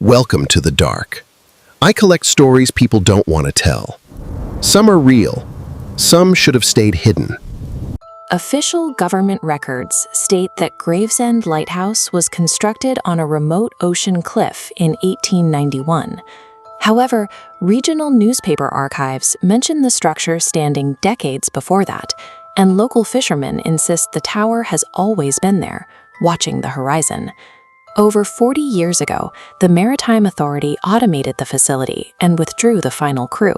Welcome to the dark. I collect stories people don't want to tell. Some are real. Some should have stayed hidden. Official government records state that Gravesend Lighthouse was constructed on a remote ocean cliff in 1891. However, regional newspaper archives mention the structure standing decades before that, and local fishermen insist the tower has always been there, watching the horizon. Over 40 years ago, the Maritime Authority automated the facility and withdrew the final crew.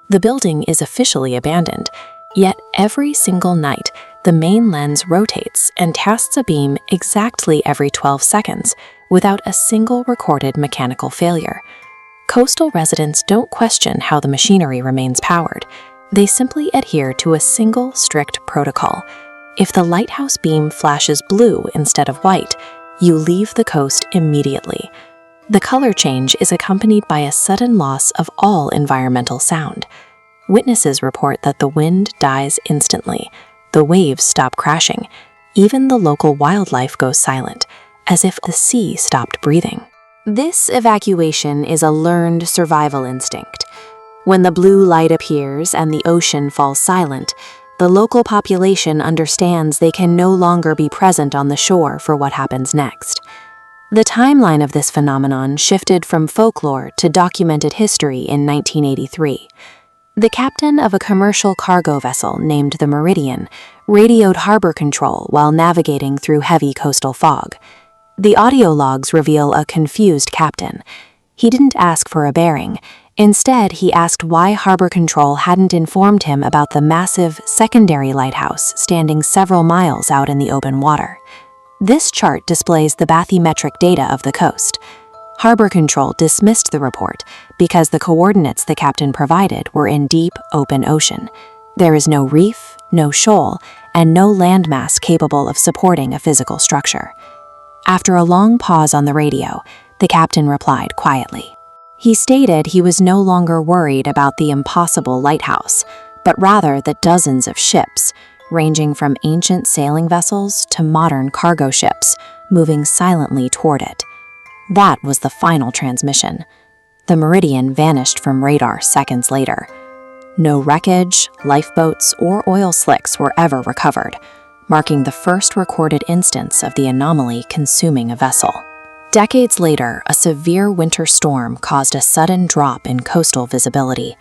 The building is officially abandoned, yet every single night, the main lens rotates and casts a beam exactly every 12 seconds, without a single recorded mechanical failure. Coastal residents don't question how the machinery remains powered. They simply adhere to a single strict protocol. If the lighthouse beam flashes blue instead of white, you leave the coast immediately. The color change is accompanied by a sudden loss of all environmental sound. Witnesses report that the wind dies instantly, the waves stop crashing, even the local wildlife goes silent, as if the sea stopped breathing. This evacuation is a learned survival instinct. When the blue light appears and the ocean falls silent, the local population understands they can no longer be present on the shore for what happens next. The timeline of this phenomenon shifted from folklore to documented history in 1983. The captain of a commercial cargo vessel named the Meridian radioed harbor control while navigating through heavy coastal fog. The audio logs reveal a confused captain. He didn't ask for a bearing. Instead, he asked why harbor control hadn't informed him about the massive secondary lighthouse standing several miles out in the open water. This chart displays the bathymetric data of the coast. Harbor control dismissed the report because the coordinates the captain provided were in deep, open ocean. There is no reef, no shoal, and no landmass capable of supporting a physical structure. After a long pause on the radio, the captain replied quietly. He stated he was no longer worried about the impossible lighthouse, but rather the dozens of ships, ranging from ancient sailing vessels to modern cargo ships, moving silently toward it. That was the final transmission. The Meridian vanished from radar seconds later. No wreckage, lifeboats, or oil slicks were ever recovered, marking the first recorded instance of the anomaly consuming a vessel. Decades later, a severe winter storm caused a sudden drop in coastal visibility.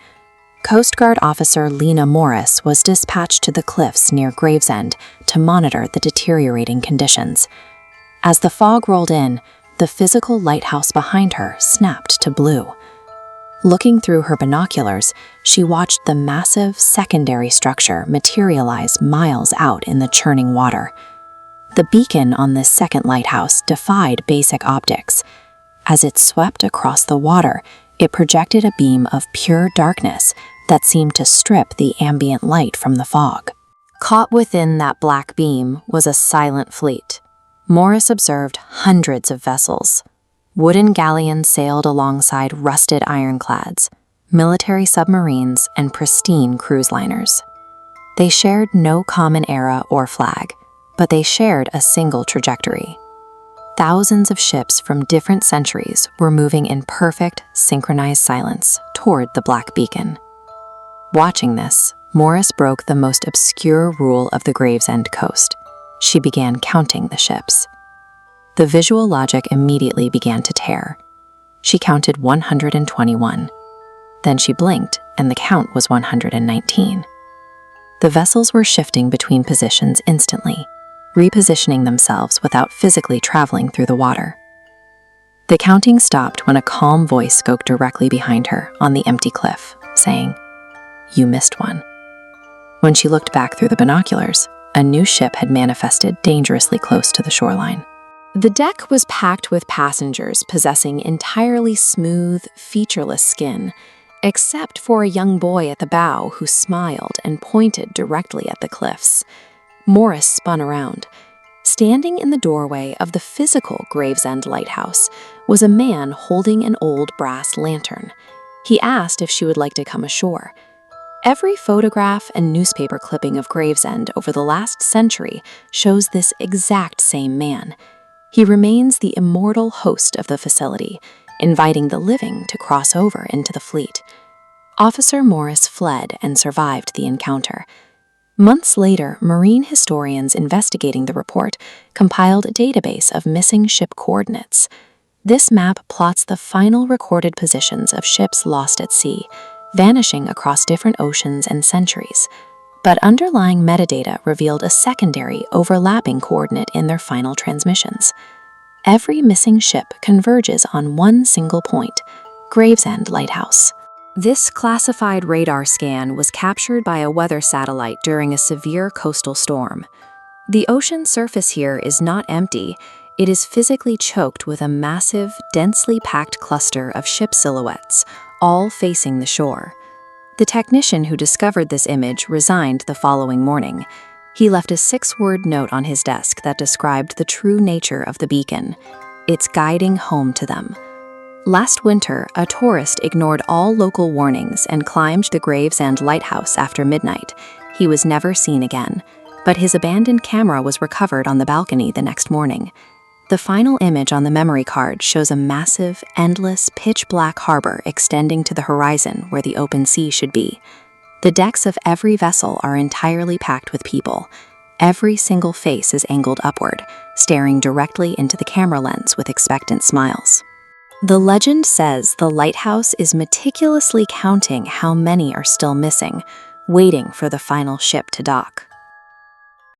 Coast Guard officer Lena Morris was dispatched to the cliffs near Gravesend to monitor the deteriorating conditions. As the fog rolled in, the physical lighthouse behind her snapped to blue. Looking through her binoculars, she watched the massive secondary structure materialize miles out in the churning water. The beacon on this second lighthouse defied basic optics. As it swept across the water, it projected a beam of pure darkness that seemed to strip the ambient light from the fog. Caught within that black beam was a silent fleet. Morris observed hundreds of vessels. Wooden galleons sailed alongside rusted ironclads, military submarines, and pristine cruise liners. They shared no common era or flag, but they shared a single trajectory. Thousands of ships from different centuries were moving in perfect, synchronized silence toward the black beacon. Watching this, Morris broke the most obscure rule of the Gravesend coast. She began counting the ships. The visual logic immediately began to tear. She counted 121. Then she blinked, and the count was 119. The vessels were shifting between positions instantly, repositioning themselves without physically traveling through the water. The counting stopped when a calm voice spoke directly behind her on the empty cliff, saying, "You missed one." When she looked back through the binoculars, a new ship had manifested dangerously close to the shoreline. The deck was packed with passengers possessing entirely smooth, featureless skin, except for a young boy at the bow who smiled and pointed directly at the cliffs. Morris spun around. Standing in the doorway of the physical Gravesend Lighthouse was a man holding an old brass lantern. He asked if she would like to come ashore. Every photograph and newspaper clipping of Gravesend over the last century shows this exact same man. He remains the immortal host of the facility, inviting the living to cross over into the fleet. Officer Morris fled and survived the encounter. Months later, marine historians investigating the report compiled a database of missing ship coordinates. This map plots the final recorded positions of ships lost at sea, vanishing across different oceans and centuries. But underlying metadata revealed a secondary, overlapping coordinate in their final transmissions. Every missing ship converges on one single point, Gravesend Lighthouse. This classified radar scan was captured by a weather satellite during a severe coastal storm. The ocean surface here is not empty. It is physically choked with a massive, densely packed cluster of ship silhouettes, all facing the shore. The technician who discovered this image resigned the following morning. He left a 6-word note on his desk that described the true nature of the beacon. It's guiding home to them. Last winter, a tourist ignored all local warnings and climbed the Gravesend Lighthouse after midnight. He was never seen again, but his abandoned camera was recovered on the balcony the next morning. The final image on the memory card shows a massive, endless, pitch-black harbor extending to the horizon where the open sea should be. The decks of every vessel are entirely packed with people. Every single face is angled upward, staring directly into the camera lens with expectant smiles. The legend says the lighthouse is meticulously counting how many are still missing, waiting for the final ship to dock.